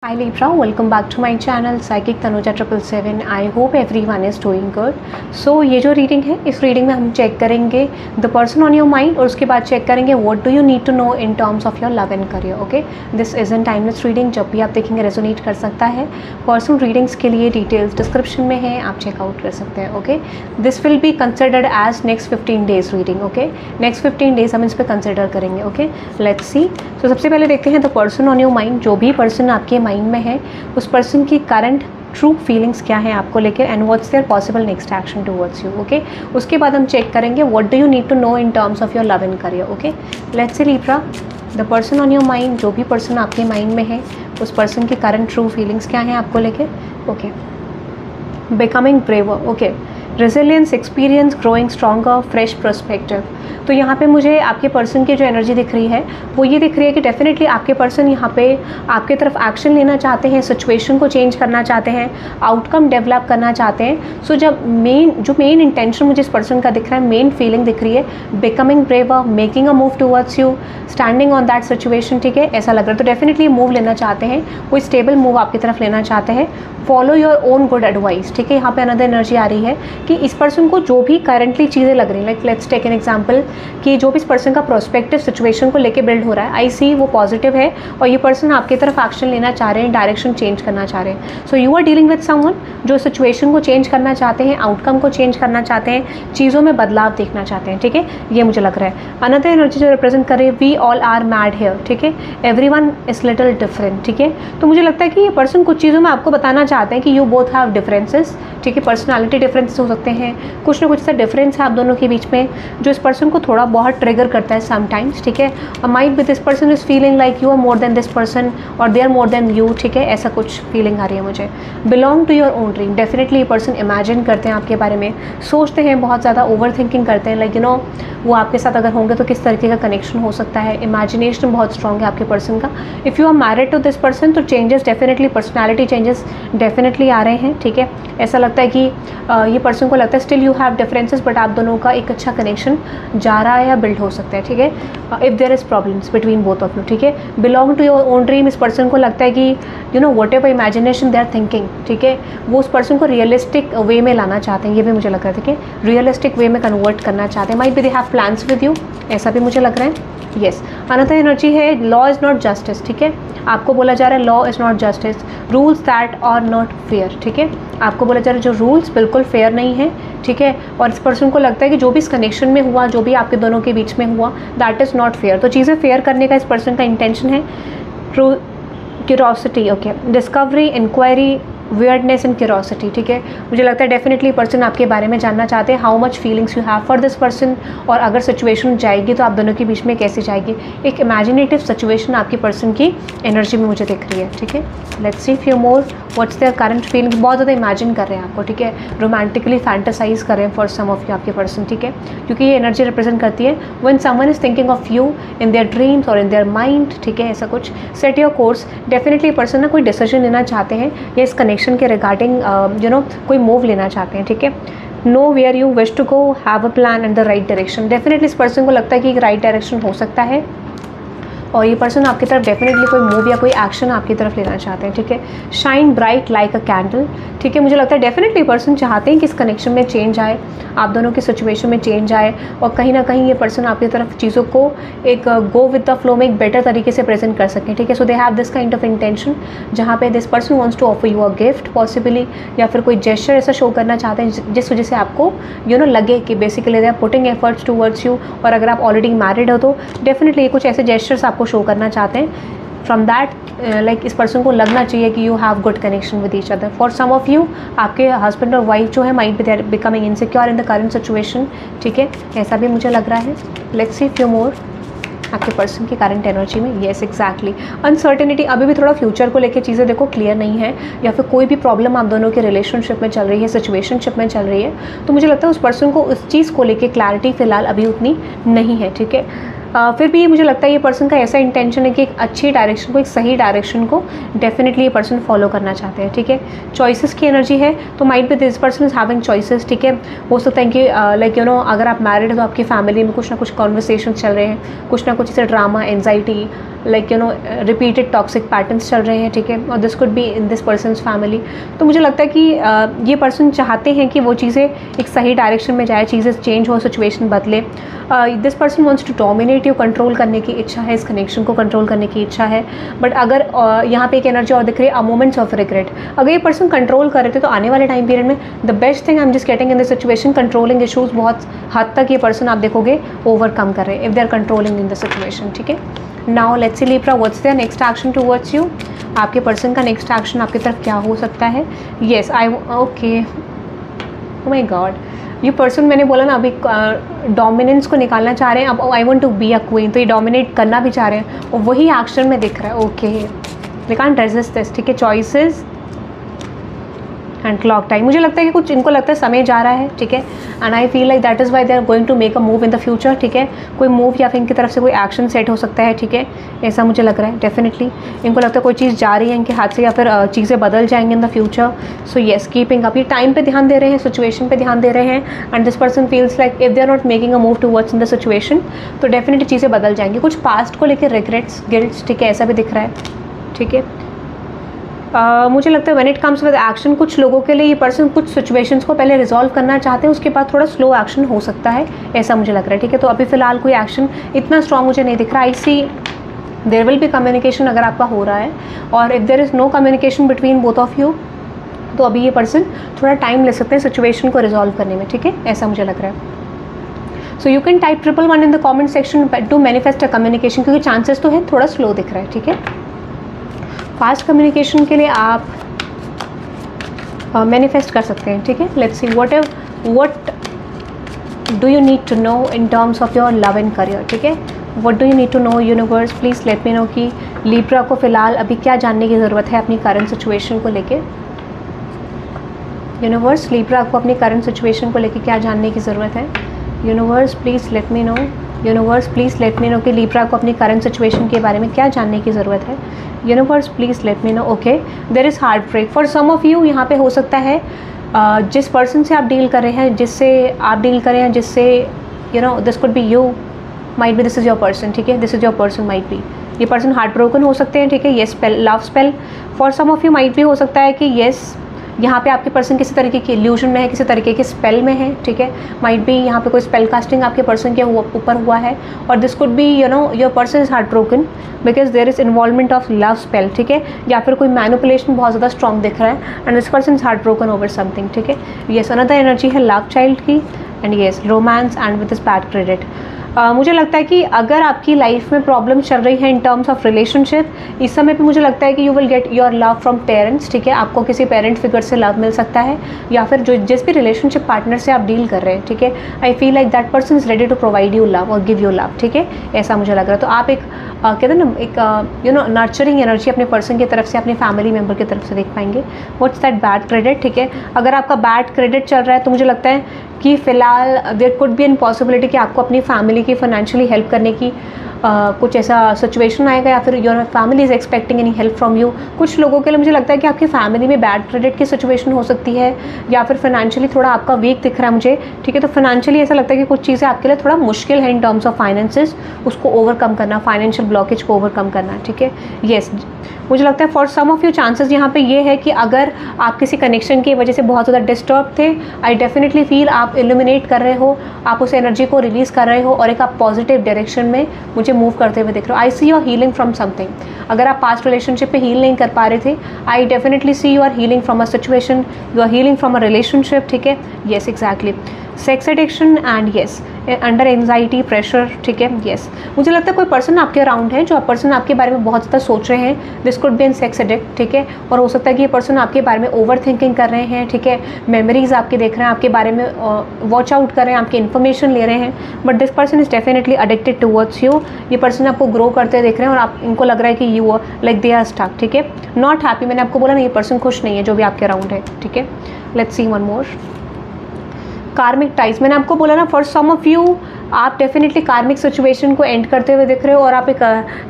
Hi Libra, welcome back to my channel Psychic Tanuja 777. I hope everyone is doing good. So ये जो reading है इस reading में हम चेक करेंगे the person on your mind और उसके बाद चेक करेंगे what do you need to know in terms of your love and career. Okay, this is an timeless reading. जब भी आप देखेंगे रेजोनेट कर सकता है. पर्सनल रीडिंग्स के लिए डिटेल्स डिस्क्रिप्शन में है, आप चेकआउट कर सकते हैं. Okay, this will be considered as next 15 days reading. Okay, next 15 days हम इस पर कंसिडर करेंगे. Okay, let's see. तो सबसे पहले देखते हैं the person on your mind. जो भी पर्सन आपके माइंड में है उस पर्सन की करंट ट्रू फीलिंग्स क्या है आपको लेकर and what's there possible next action towards you. Okay, उसके बाद हम चेक करेंगे what do you need to know in terms of your love and career. Okay, let's see Libra, the person on your mind. जो भी person आपके mind में है उस पर्सन की करंट ट्रू फीलिंग्स क्या हैं आपको लेकर. Okay, becoming braver. Okay, resilience, experience, growing stronger, fresh perspective. तो यहाँ पे मुझे आपके पर्सन की जो एनर्जी दिख रही है वो ये दिख रही है कि डेफिनेटली आपके पर्सन यहाँ पे आपके तरफ एक्शन लेना चाहते हैं, सिचुएशन को चेंज करना चाहते हैं, आउटकम डेवलप करना चाहते हैं. सो जब मेन इंटेंशन मुझे इस पर्सन का दिख रहा है, मेन फीलिंग दिख रही है becoming braver, making a move towards you, standing on that situation. ठीक है, ऐसा लग रहा है. तो डेफिनेटली मूव लेना चाहते हैं, कोई स्टेबल मूव आपकी तरफ लेना चाहते हैं. Follow your own good advice. ठीक है, यहाँ पे अनदर एनर्जी आ रही है कि इस पर्सन को जो भी करंटली चीज़ें लग रही हैं, like let's take an example कि जो भी इस पर्सन का प्रोस्पेक्टिव सिचुएशन को लेके बिल्ड हो रहा है, आई सी वो पॉजिटिव है और ये पर्सन आपकी तरफ एक्शन लेना चाह रहे हैं, डायरेक्शन चेंज करना चाह रहे हैं. So you are dealing with someone जो सिचुएशन को चेंज करना चाहते हैं, आउटकम को चेंज करना चाहते हैं, चीज़ों में बदलाव देखना चाहते हैं. ठीक है, ये मुझे लग रहा है. अनदर एनर्जी जो रिप्रेजेंट कर रही है, we all are mad here. ठीक है, एवरीवन इज लिटिल डिफरेंट. ठीक है, तो मुझे लगता है कि ये पर्सन कुछ चीज़ों में आपको बताना चाहते हैं कि यू बोथ हैव डिफरेंसेस. ठीक है, पर्सनालिटी डिफरेंसेस हो सकते हैं, कुछ ना कुछ ऐसा डिफरेंस है आप दोनों के बीच में जो इस पर्सन को थोड़ा बहुत ट्रिगर करता है समटाइम्स. ठीक है, might be this person is feeling like you are more than this person और they are more than you. ठीक है, ऐसा कुछ फीलिंग आ रही है मुझे. Belong to your own dream. Definitely ये पर्सन इमेजिन करते हैं आपके बारे में, सोचते हैं, बहुत ज़्यादा ओवर थिंकिंग करते हैं, लाइक यू नो वो आपके साथ अगर होंगे तो किस तरीके का कनेक्शन हो सकता है. इमेजिनेशन बहुत स्ट्रॉन्ग है आपके पर्सन का. If you are married to this person तो changes definitely, personality changes definitely आ रहे हैं. ठीक है, ऐसा लगता है कि ये पर्सन को लगता है still you have differences but आप दोनों का एक अच्छा कनेक्शन जा रहा है या बिल्ड हो सकता है. ठीक है, if there is problems between both of you. ठीक है, belong to your own dream. इस पर्सन को लगता है कि you know whatever imagination they are thinking. ठीक है, वो उस पर्सन को रियलिस्टिक वे में लाना चाहते हैं, ये भी मुझे लग रहा है. ठीक है, रियलिस्टिक वे में कन्वर्ट करना चाहते हैं. Might be they have plans with you, ऐसा भी मुझे लग रहा है. येस, अनदर एनर्जी है लॉ इज़ नॉट जस्टिस. ठीक है, आपको बोला जा रहा है law is not justice, rules that are not fair. ठीक है, आपको बोला जा रहा है जो रूल्स बिल्कुल फेयर नहीं है. ठीक है, और इस पर्सन को लगता है कि जो भी इस कनेक्शन में हुआ, जो भी आपके दोनों के बीच में हुआ, दैट इज़ नॉट फेयर. तो चीज़ें फेयर करने का इस पर्सन का इंटेंशन है. True curiosity. Okay, discovery, inquiry, weirdness and curiosity. ठीक है, मुझे लगता है डेफिनेटली पर्सन आपके बारे में जानना चाहते हैं, how much feelings you have for this person, और अगर सिचुएशन जाएगी तो आप दोनों के बीच में कैसे जाएगी. एक इमेजिनेटिव सिचुएशन आपकी पर्सन की एनर्जी में मुझे दिख रही है. ठीक है, let's see few more what's their current feelings. बहुत ज़्यादा इमेजिन कर रहे हैं आपको. ठीक है, रोमांटिकली फैंटासाइज कर रहे हैं फॉर सम ऑफ यू आपके पर्सन. ठीक है, क्योंकि ये एनर्जी रिप्रेजेंट करती है when someone is thinking of you in their dreams और इन देयर माइंड. ठीक है, ऐसा कुछ. Set your course. Definitely person ना कोई डिसीजन लेना चाहते हैं या इस कनेक्शन के रिगार्डिंग यू नो कोई मूव लेना चाहते हैं. ठीक है, know where you wish to go, have a plan in the right direction. Definitely इस पर्सन को लगता है कि एक राइट डायरेक्शन हो सकता है और ये पर्सन आपकी तरफ डेफिनेटली कोई मूव या कोई एक्शन आपकी तरफ लेना चाहते हैं. ठीक है, शाइन ब्राइट लाइक अ कैंडल. ठीक है, मुझे लगता है डेफिनेटली पर्सन चाहते हैं कि इस कनेक्शन में चेंज आए, आप दोनों की सिचुएशन में चेंज आए और कहीं ना कहीं ये पर्सन आपकी तरफ चीज़ों को एक गो विद द फ्लो में एक बेटर तरीके से प्रेजेंट कर सकें. ठीक है, so they have this kind of intention जहाँ पे this person wants to offer you a gift possibly, या फिर कोई जेस्चर ऐसा शो करना चाहते हैं जिस वजह से आपको यू नो लगे कि basically they are putting efforts towards you. और अगर आप ऑलरेडी मैरिड हो तो डेफिनेटली कुछ ऐसे जेस्चर्स आपको शो करना चाहते हैं. फ्रॉम दैट लाइक इस पर्सन को लगना चाहिए कि you have good connection with each other. For some of you आपके हस्बैंड और वाइफ जो है might be there becoming insecure in the current situation. ठीक है, ऐसा भी मुझे लग रहा है. लेट्स सी फ्यू मोर आपके पर्सन की करंट एनर्जी में. Yes, exactly. अनसर्टेनिटी. अभी भी थोड़ा फ्यूचर को लेकर चीज़ें देखो क्लियर नहीं है, या फिर कोई भी प्रॉब्लम आप दोनों के रिलेशनशिप में चल रही है, सिचुएशनशिप में चल रही है, तो मुझे लगता है उस पर्सन को उस चीज़ को लेकर क्लैरिटी फिलहाल अभी उतनी नहीं है. ठीक है, फिर भी मुझे लगता है ये पर्सन का ऐसा इंटेंशन है कि एक अच्छी डायरेक्शन को, एक सही डायरेक्शन को डेफिनेटली ये पर्सन फॉलो करना चाहते हैं. ठीक है, चॉइसेस की एनर्जी है तो might be this person is having choices. ठीक है, हो सकता है कि लाइक यू नो अगर आप मैरिड हो तो आपकी फैमिली में कुछ ना कुछ कॉन्वर्सेशन चल रहे हैं, कुछ ना कुछ जैसे drama, anxiety, like repeated toxic patterns चल रहे हैं, ठीक है, और this could be in this persons family. तो मुझे लगता है कि ये पर्सन चाहते हैं कि वो चीज़ें एक सही डायरेक्शन में जाए, चीज़ें चेंज हो, सिचुएशन बदले। This person wants to dominate you, control करने की इच्छा है, इस कनेक्शन को कंट्रोल करने की इच्छा है। बट अगर यहाँ पे एक एनर्जी और दिख रही है, अ मोमेंट्स ऑफ रिग्रेट। अगर ये पर्सन कंट्रोल कर रहे थे तो आने वाले टाइम पीरियड में the best thing I am just getting in this situation, controlling issues बहुत हद तक ये पर्सन आप देखोगे ओवरकम कर रहे हैं if they are controlling in the situation, ठीक है। Now let's see Libra, what's there next action towards you. आपके पर्सन का नेक्स्ट एक्शन आपकी तरफ क्या हो सकता है? Yes I okay, oh my god, ये पर्सन मैंने बोला ना अभी डोमिनेंस को निकालना चाह रहे हैं। अब I want to be a queen, तो ये डोमिनेट करना भी चाह रहे हैं और वही एक्शन में दिख रहा है। Okay, they can't resist this, ठीक है। चॉइसेस एंड क्लॉक टाइम, मुझे लगता है कि कुछ इनको लगता है समय जा रहा है, ठीक है, and I feel like that is why they are going to make a move in the future, ठीक है। कोई मूव या फिर इनकी तरफ से कोई एक्शन सेट हो सकता है, ठीक है, ऐसा मुझे लग रहा है। डेफिनेटली इनको लगता है कोई चीज़ जा रही है इनके हाथ से या फिर चीज़ें बदल जाएंगी इन the future. So yes, keeping up, ये टाइम पे ध्यान दे रहे हैं, सिचुएशन पे ध्यान दे रहे हैं। And this person feels like if they are not making a move towards in the situation तो डेफिनेटली चीज़ें बदल जाएंगी। कुछ पास्ट को लेकर रिग्रेट्स, गिल्ट्स, ठीक है, ऐसा भी दिख रहा है, ठीक है। मुझे लगता है when it comes with action, कुछ लोगों के लिए ये पर्सन कुछ सिचुएशंस को पहले रिजॉल्व करना चाहते हैं, उसके बाद थोड़ा स्लो एक्शन हो सकता है, ऐसा मुझे लग रहा है, ठीक है। तो अभी फ़िलहाल कोई एक्शन इतना स्ट्रॉन्ग मुझे नहीं दिख रहा। I see there will be communication अगर आपका हो रहा है, और if there is no communication between both of you तो अभी ये पर्सन थोड़ा टाइम ले सकते हैं सिचुएशन को रिजॉल्व करने में, ठीक है, ऐसा मुझे लग रहा है। So you can type 111 in the comment section two manifest a communication, क्योंकि चांसेस तो है, थोड़ा स्लो दिख रहा है, ठीक है। फास्ट कम्युनिकेशन के लिए आप मैनिफेस्ट कर सकते हैं, ठीक है। Let's see what do you need to know in terms of your love and career, ठीक है। What do you need to know universe, please let me know कि लिब्रा को फ़िलहाल अभी क्या जानने की ज़रूरत है अपनी करंट सिचुएशन को लेके। यूनिवर्स, लिब्रा को अपनी करंट सिचुएशन को लेके क्या जानने की ज़रूरत है? Universe please let me no, universe please let me know कि लिब्रा को अपनी करंट सिचुएशन के बारे में क्या जानने की ज़रूरत है। Universe please let me know. Okay, there is heart break for some of you. यहाँ पे हो सकता है जिस पर्सन से आप डील कर रहे हैं, जिससे this could be you, might be this is your person, ठीक है, this is your person, might be ये पर्सन हार्ट ब्रोकन हो सकते हैं, ठीक है। ये spell, love spell for some of you might भी हो सकता है कि येस यहाँ पे आपके पर्सन किसी तरीके की इल्यूजन में है, किसी तरीके के स्पेल में है, ठीक है। माइट बी यहाँ पे कोई स्पेल कास्टिंग आपके पर्सन के ऊपर हुआ है, और this could be your person is heart broken because there is involvement of love spell, ठीक है, या फिर कोई मैनिपुलेशन बहुत ज़्यादा स्ट्रॉन्ग दिख रहा है and this person is heart broken over something, ठीक है। येस, अनदर एनर्जी है लव चाइल्ड की, and yes romance and with this bad credit. मुझे लगता है कि अगर आपकी लाइफ में प्रॉब्लम चल रही है इन टर्म्स ऑफ रिलेशनशिप, इस समय पे मुझे लगता है कि you will get your love from parents, ठीक है। आपको किसी पेरेंट फिगर से लव मिल सकता है, या फिर जो जिस भी रिलेशनशिप पार्टनर से आप डील कर रहे हैं, ठीक है, I feel like that person is ready to provide you love और गिव यू लव, ठीक है, ऐसा मुझे लग रहा है। तो आप एक कहते हैं ना एक नर्चरिंग एनर्जी अपने पर्सन की तरफ से, अपनी फैमिली मेम्बर की तरफ से देख पाएंगे। व्हाट्स दैट बैड क्रेडिट, ठीक है। अगर आपका बैड क्रेडिट चल रहा है तो मुझे लगता है कि फ़िलहाल there could be an possibility कि आपको अपनी फैमिली की फाइनेंशियली हेल्प करने की कुछ ऐसा सिचुएशन आएगा, या फिर your family is expecting any help from you. कुछ लोगों के लिए मुझे लगता है कि आपकी फैमिली में बैड क्रेडिट की सिचुएशन हो सकती है, या फिर फाइनेंशियली थोड़ा आपका वीक दिख रहा है मुझे, ठीक है। तो फाइनेंशियली ऐसा लगता है कि कुछ चीज़ें आपके लिए थोड़ा मुश्किल है इन टर्म्स ऑफ फाइनेंसेस, उसको ओवरकम करना, फाइनेंशियल ब्लॉकेज को ओवरकम करना, ठीक है। येस, मुझे लगता है for some of you chances यहाँ पे ये है कि अगर आप किसी कनेक्शन की वजह से बहुत ज़्यादा डिस्टर्ब थे, आई डेफिनेटली फील आप इल्यूमिनेट कर रहे हो, आप उस एनर्जी को रिलीज़ कर रहे हो और एक आप पॉजिटिव डायरेक्शन में मुझे मूव करते हुए दिख रहे हो। I see you are healing from something. अगर आप पास्ट रिलेशनशिप पे हील नहीं कर पा रहे थे, I definitely see you are healing from a situation, you are healing from a relationship, ठीक है। Yes exactly, sex addiction and yes under anxiety pressure, ठीक है। येस, मुझे लगता है कोई पर्सन आपके अराउंड है जो पर्सन आपके बारे में बहुत ज़्यादा सोच रहे हैं, this could be an sex addict, ठीक है। और हो सकता है कि ये पर्सन आपके बारे में ओवर थिंकिंग कर रहे हैं, ठीक है, मेमोरीज आपके देख रहे हैं, आपके बारे में वॉच आउट कर रहे हैं, आपकी इन्फॉर्मेशन ले रहे हैं, but this person is definitely addicted towards you. ये पर्सन आपको ग्रो करते देख रहे हैं और आप इनको लग रहा है कि you like they are stuck, ठीक है, नॉट हैप्पी। मैंने आपको बोला ना, ये पर्सन खुश नहीं है जो भी आपके अराउंड है, ठीक है। Let's C one more. कार्मिक टाइज, मैंने आपको बोला ना, फॉर सम ऑफ यू आप डेफिनेटली कार्मिक सिचुएशन को एंड करते हुए दिख रहे हो और आप एक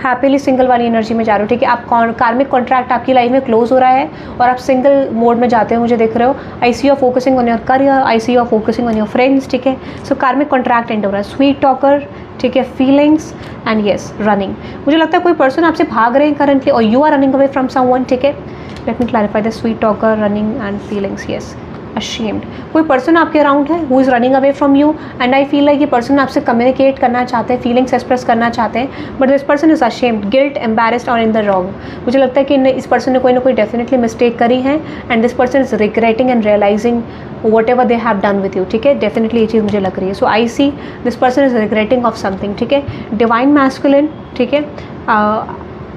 हैप्पीली सिंगल वाली एनर्जी में जा रहे हो, ठीक है। आप कार्मिक कॉन्ट्रैक्ट आपकी लाइफ में क्लोज हो रहा है और आप सिंगल मोड में जाते हो, मुझे दिख रहे हो। I see you are focusing on your career, I see you are focusing on your friends, ठीक है। सो कार्मिक कॉन्ट्रैक्ट एंड हो रहा है। स्वीट टॉकर, ठीक है, फीलिंग्स एंड येस रनिंग। मुझे लगता है कोई पर्सन आपसे भाग रहे हैं करंटली और you are running away from someone, ठीक है। Let me clarify the sweet talker, running and feelings, yes ashamed। कोई पर्सन आपके अराउंड है who is running away from you and I feel like ये पर्सन आपसे communicate करना चाहते हैं, फीलिंग्स एक्सप्रेस करना चाहते हैं, but this person is ashamed, guilt, embarrassed और इन द रॉन्ग। मुझे लगता है कि इस पर्सन ने कोई ना कोई डेफिनेटली मिस्टेक करी है and this person is regretting and realizing whatever they have done with you, ठीक है। डेफिनेटली ये चीज़ मुझे लग रही है। So I see this person is regretting of something, ठीक है। डिवाइन मैस्कुलिन, ठीक है,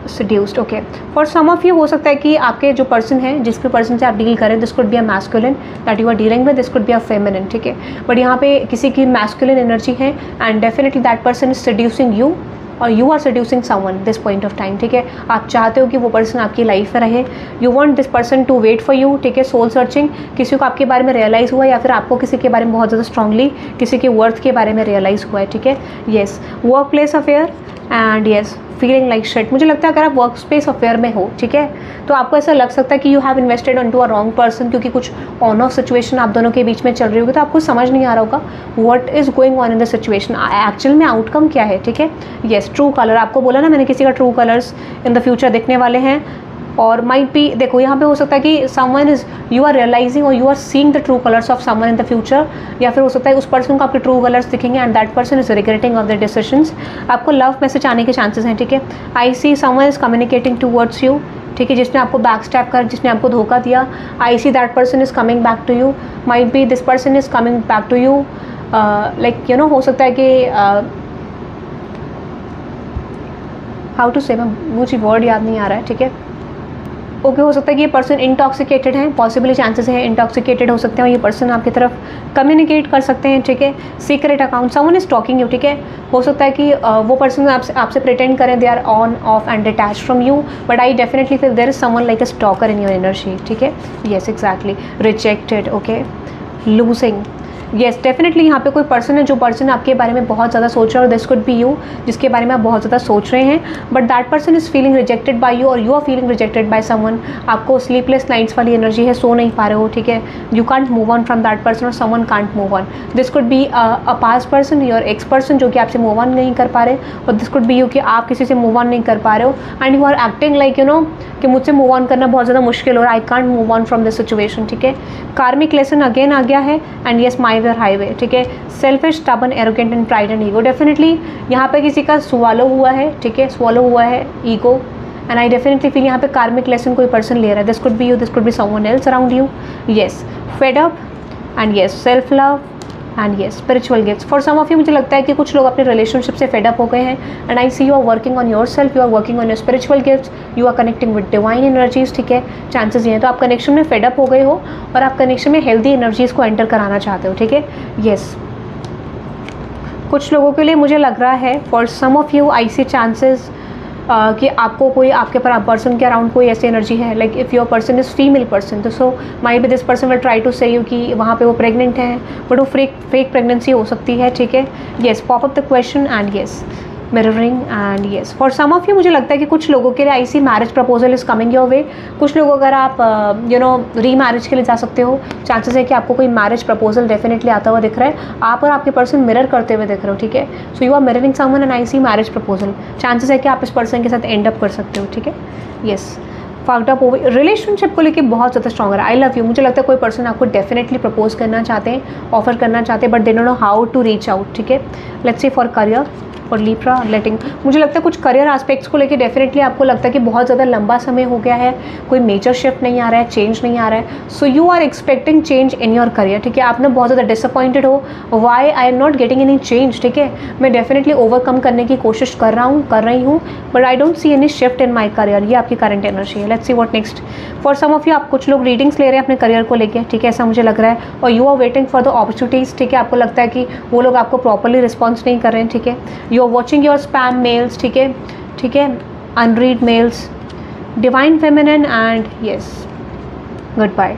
seduced, okay. For some of you हो सकता है कि आपके जो पर्सन है, जिसके पर्सन से आप डील करें, this could be a masculine that you are dealing with, this could be a feminine, ठीक है। बट यहाँ पे किसी की मैस्कुलिन एनर्जी है and definitely that person is seducing you और you are seducing someone this point of time, ठीक है। आप चाहते हो कि वो पर्सन आपकी लाइफ में रहे, you want this person to wait for you, ठीक है। सोल सर्चिंग, किसी को आपके बारे में रियलाइज़ हुआ या फिर आपको किसी के बारे में बहुत ज़्यादा स्ट्रांगली किसी के वर्थ के बारे में रियलाइज़ हुआ है, ठीक है। Yes, work place affair and yes feeling like shit. मुझे लगता है अगर आप वर्क स्पेस अफेयर में हो, ठीक है, तो आपको ऐसा लग सकता है कि you have invested on to a wrong person, क्योंकि कुछ ऑन ऑफ सिचुएशन आप दोनों के बीच में चल रही होगी, तो आपको समझ नहीं आ रहा होगा what is going on in the situation, actual में आउटकम क्या है, ठीक है। येस, ट्रू कलर, आपको बोला ना मैंने, किसी का true colours in the future दिखने वाले हैं और माइट बी, देखो यहाँ पे हो सकता है कि someone is, you are realizing और you are seeing the true colours of someone in the future, या फिर हो सकता है उस पर्सन को आपके ट्रू कलर्स दिखेंगे and that person is regretting of the decisions. आपको लव मैसेज आने के चांसेस हैं, ठीक है। I see someone is communicating towards you, ठीक है, जिसने आपको बैक स्टैप कर, जिसने आपको धोखा दिया। I see that person is coming back to you, might be this person is coming back to you, like you know, हो सकता है कि हाउ टू से, मुझे वर्ड याद नहीं आ रहा है, ठीक है। ओके, हो सकता है कि ये पर्सन इंटॉक्सिकेटेड है, पॉसिबली चांसेस हैं इंटॉक्सिकेटेड हो सकते हैं और ये पर्सन आपकी तरफ कम्युनिकेट कर सकते हैं, ठीक है। Secret account, someone is talking you, ठीक है। हो सकता है कि वो पर्सन आपसे प्रिटेंड करें they are on off and detach from you, but I definitely feel there is someone like a stalker in your energy, ठीक है। Yes, exactly, rejected, okay, losing, yes definitely यहाँ पे कोई पर्सन है जो person आपके बारे में बहुत ज़्यादा सोच रहा है और दिस कुड बी यू, जिसके बारे में आप बहुत ज़्यादा सोच रहे हैं, but that person is feeling rejected by you और you are feeling rejected by someone. आपको स्लीपलेस नाइट्स वाली एनर्जी है, सो नहीं पा रहे हो, ठीक है। You can't move on from that person और someone can't move on. This could be a past person, your ex person जो कि आपसे मूव ऑन नहीं कर पा रहे, और दिस कुड बी यू कि आप किसी से मूव ऑन नहीं कर पा रहे हो and you are acting like you know कि मुझसे मूव ऑन करना बहुत ज़्यादा मुश्किल हो रहा है, I can't move on from this situation, ठीक है। कार्मिक लेसन अगेन आ गया है and yes my where highway, ठीक है। Selfish, stubborn, arrogant and pride and ego, definitely यहाँ पे किसी का स्वॉलो हुआ है, ठीक है, स्वॉलो हुआ है ego and I definitely feel यहाँ पे कार्मिक लेसन कोई पर्सन ले रहा है। This could be you, this could be someone else around you, yes, fed up and yes self love and yes spiritual gifts. For some of you मुझे लगता है कि कुछ लोग अपने रिलेशनशिप से फेड अप हो गए हैं and I see you are working on your self, you are working on your spiritual gifts, you are connecting with divine energies, ठीक है। चांसेस ये हैं तो आप कनेक्शन में फेड अप हो गए हो और आप कनेक्शन में हेल्दी एनर्जीज़ को एंटर कराना चाहते हो, ठीक है। येस, कुछ लोगों के लिए मुझे लग रहा है for some of you I see chances कि आपको कोई आपके पर्सन के अराउंड कोई ऐसी एनर्जी है, like if your person is female person, तो so maybe this person will try to say you कि वहाँ पे वो प्रेग्नेंट है, बट वो फेक प्रेगनेंसी हो सकती है, ठीक है। Yes, pop up the question and yes mirroring and yes for some of you मुझे लगता है कि कुछ लोगों के लिए I see marriage proposal is coming your way. कुछ लोग अगर आप यू नो री मैरिज के लिए जा सकते हो, चांसेस है कि आपको कोई मैरिज प्रपोजल डेफिनेटली आता हुआ दिख रहा है, आप और आपके पर्सन मिरर करते हुए दिख रहे हो, ठीक है। So you are mirroring someone and I see marriage proposal, chances है कि आप इस पर्सन के साथ एंड अप कर सकते हो, ठीक है। Yes, fucked up over, relationship को लेके बहुत ज़्यादा स्ट्रॉन्ग है, आई लव यू। मुझे लगता है कोई पर्सन आपको डेफिनेटली प्रपोज करना चाहते हैं, ऑफर करना चाहते हैं, but they don't know how to reach out, ठीक है। लेट्स से फॉर करियर और लीब्रा लेटिंग, मुझे लगता है कुछ करियर एस्पेक्ट्स को लेके डेफिनेटली आपको लगता है कि बहुत ज़्यादा लंबा समय हो गया है, कोई मेजर शिफ्ट नहीं आ रहा है, चेंज नहीं आ रहा है, so you are expecting change in your career, ठीक है। आप ना बहुत ज़्यादा डिसअपॉइंटेड हो, why I am not getting any change, ठीक है। मैं डेफिनेटली ओवरकम करने की कोशिश कर रही हूँ but I don't see any shift in my career, ये आपकी करंट एनर्जी है। Let's see what next for some of you. आप कुछ लोग रीडिंग्स ले रहे हैं अपने करियर को लेके, ठीक है, ऐसा मुझे लग रहा है, और you are waiting for the opportunities, ठीक है। आपको लगता है कि वो लोग आपको प्रॉपरली रिस्पॉन्स नहीं कर रहे हैं, ठीक है। You are watching your spam mails, ठीक है, ठीक है, unread mails, divine feminine and yes good bye.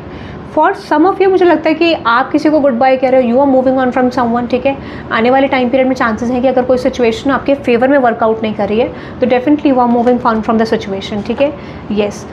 For some of you मुझे लगता है कि आप किसी को गुड बाय कह रहे हो, you are moving on from someone, ठीक है। आने वाले टाइम पीरियड में चांसेस हैं कि अगर कोई सिचुएशन आपके फेवर में वर्कआउट नहीं कर रही है तो definitely you are moving on from the situation, ठीक है, येस।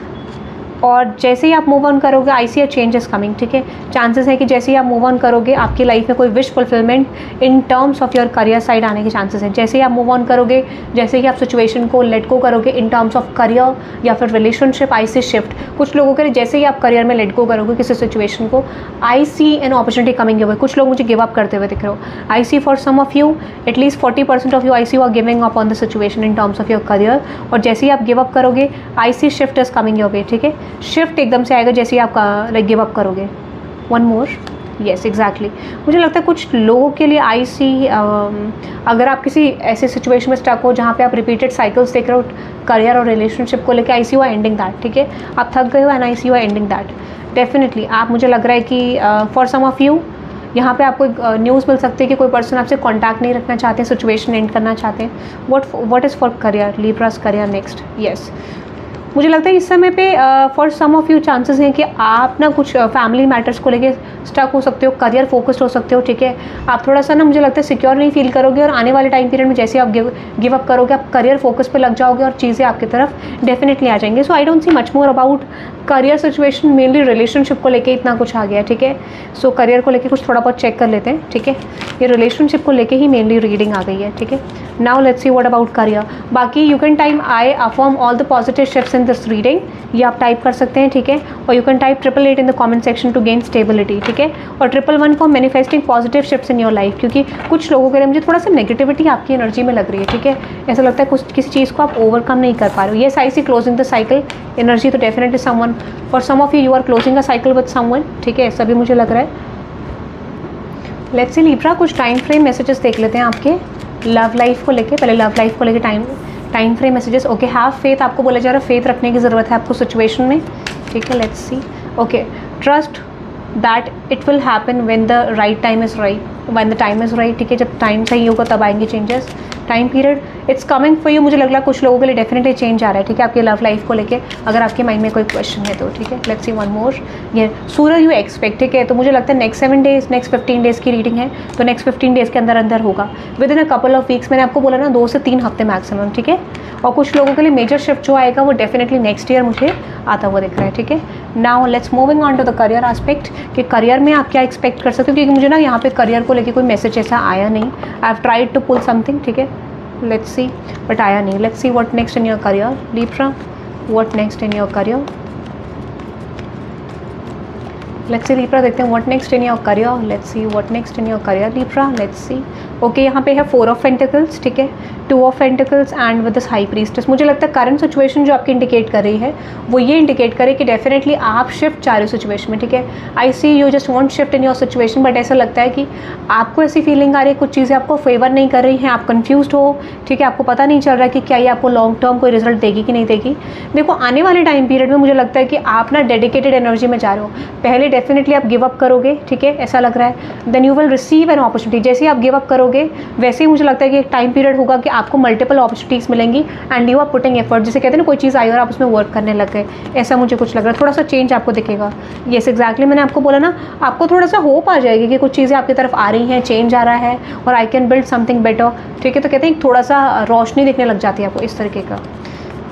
और जैसे ही आप मूव ऑन करोगे I C a change is coming, ठीक है। चांसेस है कि जैसे ही आप मूव ऑन करोगे आपकी लाइफ में कोई wish fulfilment in terms of your career side आने के चांसेस हैं। जैसे ही आप मूव ऑन करोगे, जैसे ही आप सिचुएशन को लेट गो करोगे इन टर्म्स ऑफ करियर या फिर रिलेशनशिप, आई सी शिफ्ट। कुछ लोगों के लिए जैसे ही आप करियर में लेट गो करोगे किसी सिचुएशन को, I see an opportunity coming your way. कुछ लोग मुझे गिव अप करते हुए दिख रहे हो। I see for some of you at least 40% of you I see you are giving up on the situation in terms of your career. और जैसे ही आप गिव अप करोगे I see shift is coming your way, ठीक है। Shift एकदम आएगा जैसे ही आप लाइक गिव अप करोगे। One more, yes exactly. मुझे लगता है कुछ लोगों के लिए आई सी अगर आप किसी ऐसे सिचुएशन में स्टक हो जहाँ पे आप रिपीटेड साइकिल्स देख रहे हो करियर और रिलेशनशिप को लेकर, I see you are ending that, ठीक है। आप थक गए हो and I see you are ending that definitely. आप मुझे लग रहा है कि फॉर सम ऑफ यू यहाँ पे आपको न्यूज़ मिल सकती है कि कोई पर्सन आपसे कॉन्टैक्ट नहीं रखना चाहते, सिचुएशन एंड करना चाहते हैं। What is for career, Libra's career next, yes. मुझे लगता है इस समय पे for some of you chances हैं कि आप ना कुछ फैमिली मैटर्स को लेके स्टक हो सकते हो, करियर फोकस्ड हो सकते हो, ठीक है। आप थोड़ा सा ना मुझे लगता है सिक्योर नहीं फील करोगे और आने वाले टाइम पीरियड में जैसे आप गिव अप करोगे आप करियर फोकस पे लग जाओगे और चीज़ें आपकी तरफ डेफिनेटली आ जाएंगे। So I don't see much more about career situation, mainly relationship को लेके इतना कुछ आ गया, ठीक है। सो करियर को लेके कुछ थोड़ा बहुत चेक कर लेते हैं, ठीक है। ये रिलेशनशिप को लेके ही मेनली रीडिंग आ गई है, ठीक है। Now let's see what about career. बाकी you can type I affirm all the positive shifts in this reading, ये आप टाइप कर सकते हैं, ठीक है। और you can type 888 in the comment section to gain stability, ठीक है। और 111 for manifesting positive shifts in your life, क्योंकि कुछ लोगों के लिए मुझे थोड़ा सा नेगेटिविटी आपकी एनर्जी में लग रही है, ठीक है। ऐसा लगता है कुछ किसी चीज़ को आप ओवरकम नहीं कर पा रहे हो। Yes I see closing the cycle energy, तो definitely someone for some of you are closing a cycle with someone, ठीक है। ऐसा भी मुझे लग रहा है। लेट्स सी लिब्रा, कुछ टाइम फ्रेम मैसेजेस देख लेते हैं आपके लव लाइफ को लेके। पहले लव लाइफ को लेके time frame messages. Okay, have faith, आपको बोला जा रहा है फेथ रखने की ज़रूरत है आपको सिचुएशन में, ठीक है। Let's see. Okay, trust that it will happen when the right time is right, when the time is right, ठीक है। जब टाइम सही होगा तब आएंगे changes. Time period it's coming for you, मुझे लग रहा है कुछ लोगों के लिए डेफिनेटली चेंज आ रहा है, ठीक है, आपकी लव लाइफ को लेके, अगर आपके माइंड में कोई क्वेश्चन है तो, ठीक है। Let's C one more. ये सूरज यू एक्सपेक्ट, ठीक है। तो मुझे लगता है नेक्स्ट 7 डेज, नेक्स्ट 15 डेज़ की रीडिंग है, तो नेक्स्ट 15 डेज़ के अंदर अंदर होगा, with in a couple of weeks. मैंने आपको बोला ना 2 से 3 हफ्ते मैक्सिमम, ठीक है। और कुछ लोगों के लिए मेजर शिफ्ट जो आएगा वो डेफिनेटली नेक्स्ट ईयर मुझे आता हुआ दिख रहा है, ठीक है। Now let's moving on to the career aspect, कि करियर में आप क्या एक्सपेक्ट कर सकते हो, क्योंकि मुझे ना यहाँ पे करियर को लेके कोई मैसेज ऐसा आया नहीं। I have tried to pull something, ठीक है, लेट्स सी, बट आया नहीं। Let's see what next in your career Libra, what next in your career. Let's see Libra, देखते हैं what next in your career. Let's see what next in your career Libra, let's see. Okay, यहाँ पे है 4 of pentacles, ठीक है, 2 of pentacles and with this high priestess. मुझे लगता है करंट सिचुएशन जो आपकी इंडिकेट कर रही है वो ये इंडिकेट करे कि डेफिनेटली आप शिफ्ट चाह रहे हो सिचुएशन में, ठीक है। I see you just want shift in your situation, but ऐसा लगता है कि आपको ऐसी फीलिंग आ रही है कुछ चीज़ें आपको फेवर नहीं कर रही हैं, आप कन्फ्यूज्ड हो, ठीक है। आपको पता नहीं चल रहा है कि क्या ये आपको लॉन्ग टर्म कोई रिजल्ट देगी कि नहीं देगी। देखो आने वाले टाइम पीरियड में मुझे लगता है कि आप ना डेडिकेटेड एनर्जी में जा रहे हो। पहले डेफिनेटली आप गिव अप करोगे, ठीक है, ऐसा लग रहा है। Then you will receive an opportunity, जैसे ही आप गिव अप करोगे वैसे ही मुझे लगता है कि एक टाइम पीरियड होगा कि आपको मल्टीपल अपॉर्चुनिटीज़ मिलेंगी and you are putting effort. जैसे कहते हैं ना कोई चीज़ आई और आप उसमें वर्क करने लग गए, ऐसा मुझे कुछ लग रहा है। थोड़ा सा चेंज आपको दिखेगा। येस एग्जैक्टली, मैंने आपको बोला ना आपको थोड़ा सा होप आ जाएगी कि कुछ चीज़ें आपकी तरफ आ रही हैं, चेंज आ रहा है और I can build something better, ठीक है। तो कहते हैं थोड़ा सा रोशनी दिखने लग जाती है आपको इस तरीके का।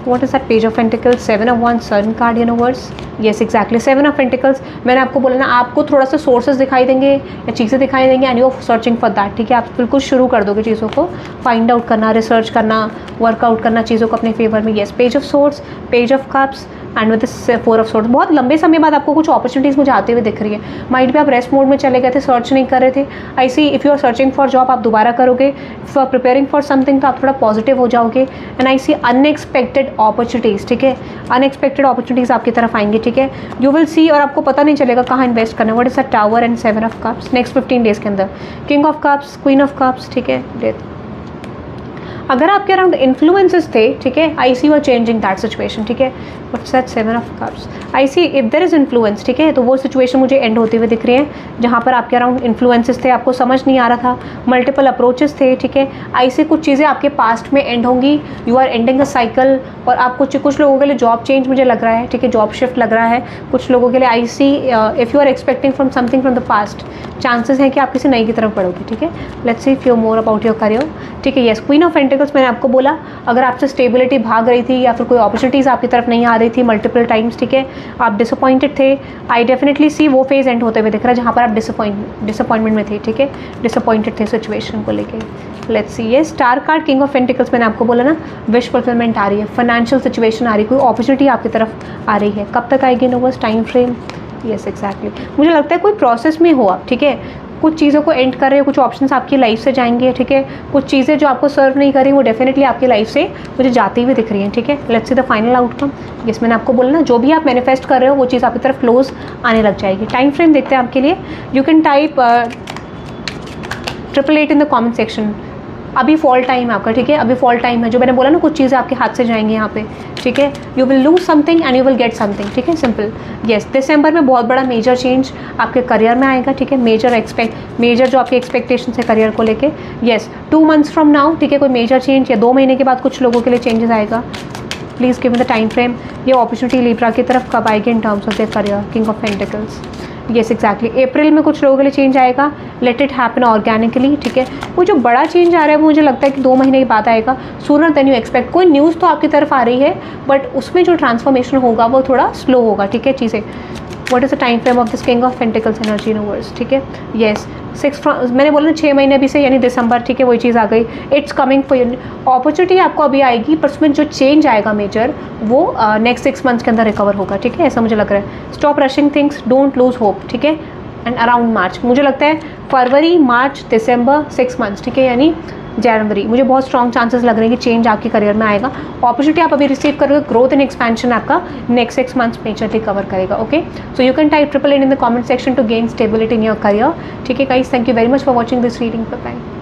What is that Page of Pentacles, 7 of Wands, Sun card universe? Yes, exactly, 7 of Pentacles। मैंने आपको बोला ना आपको थोड़ा सा सोर्सेज दिखाई देंगे या चीज़ें दिखाई देंगी and you are searching for that, ठीक है। आप बिल्कुल शुरू कर दोगे चीज़ों को फाइंड आउट करना, रिसर्च करना, वर्कआउट करना चीज़ों को अपने फेवर में। Yes, page of swords, page of cups and with this 4 of swords. बहुत लंबे समय बाद आपको कुछ अपॉर्चुनिटीज़ मुझे आते हुए दिख रही है। माइट भी आप रेस्ट मोड में चले गए थे, सर्च नहीं कर रहे थे। I see if you are searching for job आप दोबारा करोगे, if you are preparing for something तो आप थोड़ा पॉजिटिव हो जाओगे। And I see unexpected opportunities, ठीक है, अनएक्सपेक्टेड अपॉर्चुनिटीज़ आपकी तरफ आएंगी, ठीक है। यू विल सी और आपको पता नहीं चलेगा कहाँ इन्वेस्ट करना है। What is the tower and 7 of cups next 15 days के अंदर। King of cups, queen of cups, ठीक है, डेथ। अगर आपके अराउंड इन्फ्लुएंसेस थे, ठीक है, I see you are changing that situation, ठीक है। What's that 7 of cups, I see if there is influence, ठीक है, तो वो सिचुएशन मुझे एंड होते हुए दिख रही है जहाँ पर आपके अराउंड इन्फ्लुएंसेस थे, आपको समझ नहीं आ रहा था, मल्टीपल अप्रोचेस थे, ठीक है। आई सी कुछ चीज़ें आपके पास्ट में एंड होंगी, you are ending a cycle, और आप कुछ लोगों के लिए जॉब चेंज मुझे लग रहा है, ठीक है, जॉब शिफ्ट लग रहा है कुछ लोगों के लिए। I see if you are expecting from something from the past, chances हैं कि आप किसी नई की तरफ बढ़ोगे, ठीक है। Let's see few more about your career, ठीक है। येस, क्वीन ऑफ पेंटिकल्स, मैंने आपको बोला अगर आपसे स्टेबिलिटी भाग रही थी या फिर कोई अपॉर्चुनिटीज़ आपकी तरफ नहीं आ रही थी मल्टीपल टाइम्स, ठीक है, आप डिसअपॉइंटेड थे, आई डेफिनेटली सी वो फेज एंड होते हुए दिख रहा है जहाँ पर आप डिसअपॉइंटमेंट में थे, ठीक है, डिसअपॉइंटेड थे सिचुएशन को लेके। लेट्स सी, ये star card, king of pentacles, मैंने आपको बोला ना विश फुलफिलमेंट आ रही है, फाइनेंशियल सिचुएशन आ रही है, कोई अपॉर्चुनिटी आपकी तरफ आ रही है। कब तक आएगी universe, time frame, yes exactly, मुझे लगता है कोई प्रोसेस में हो आप, ठीक है, कुछ चीज़ों को एंड कर रहे हो, कुछ ऑप्शंस आपकी लाइफ से जाएंगे, ठीक है, कुछ चीज़ें जो आपको सर्व नहीं कर रही वो डेफिनेटली आपकी लाइफ से मुझे जाती हुई दिख रही हैं, ठीक है। Let's see the final outcome, yes मैंने आपको बोला ना जो भी आप मैनिफेस्ट कर रहे हो वो चीज़ आपकी तरफ क्लोज आने लग जाएगी। टाइम फ्रेम देखते हैं आपके लिए, you can type 888 in the comment section. अभी फॉल टाइम है आपका, ठीक है, अभी फॉल टाइम है, जो मैंने बोला ना कुछ चीज़ें आपके हाथ से जाएंगी यहाँ पे, ठीक है, you will lose something and you will get something, ठीक है, सिंपल। यस, दिसंबर में बहुत बड़ा मेजर चेंज आपके करियर में आएगा, ठीक है, मेजर जो आपकी एक्सपेक्टेशन है करियर को लेके। यस, 2 मंथ्स फ्रॉम नाउ, ठीक है, कोई मेजर चेंज, या 2 महीने के बाद कुछ लोगों के लिए चेंजेस आएगा। Please give me the time frame, ये अपॉर्चुनिटी लिब्रा की तरफ कब आएगी in terms of their career, king of pentacles. Yes exactly, April में कुछ लोगों के लिए चेंज आएगा, लेट इट हैपन ऑर्गेनिकली, ठीक है। वो जो बड़ा चेंज आ रहा है वो मुझे लगता है कि 2 महीने के बाद आएगा, सूनर देन यू एक्सपेक्ट। कोई न्यूज़ तो आपकी तरफ आ रही है बट उसमें जो ट्रांसफॉर्मेशन होगा वो थोड़ा स्लो होगा, ठीक है, चीज़ें। What is the time frame of this king of pentacles energy universe, ठीक है। येस, मैंने बोला ना 6 महीने अभी से, यानी दिसंबर, ठीक है, वही चीज़ आ गई। It's coming for you, opportunity आपको अभी आएगी पर उसमें जो चेंज आएगा मेजर वो नेक्स्ट 6 मंथ्स के अंदर रिकवर होगा, ठीक है, ऐसा मुझे लग रहा है। Stop rushing things, don't lose hope, ठीक है, एंड अराउंड मार्च, मुझे लगता है फरवरी, मार्च, दिसंबर, 6 मंथ्स, ठीक है, यानी जनवरी, मुझे बहुत स्ट्रॉन्ग चांसेस लग रहे हैं कि चेंज आपके करियर में आएगा। अपॉर्चुनिटी आप अभी रिसीव करोगे, ग्रोथ एंड एक्सपेंशन आपका नेक्स्ट 6 मंथ्स मेजरली कवर करेगा। Okay, so you can type 888 in the comment section to gain stability in your career, ठीक है guys. Thank you very much for watching this reading, bye bye.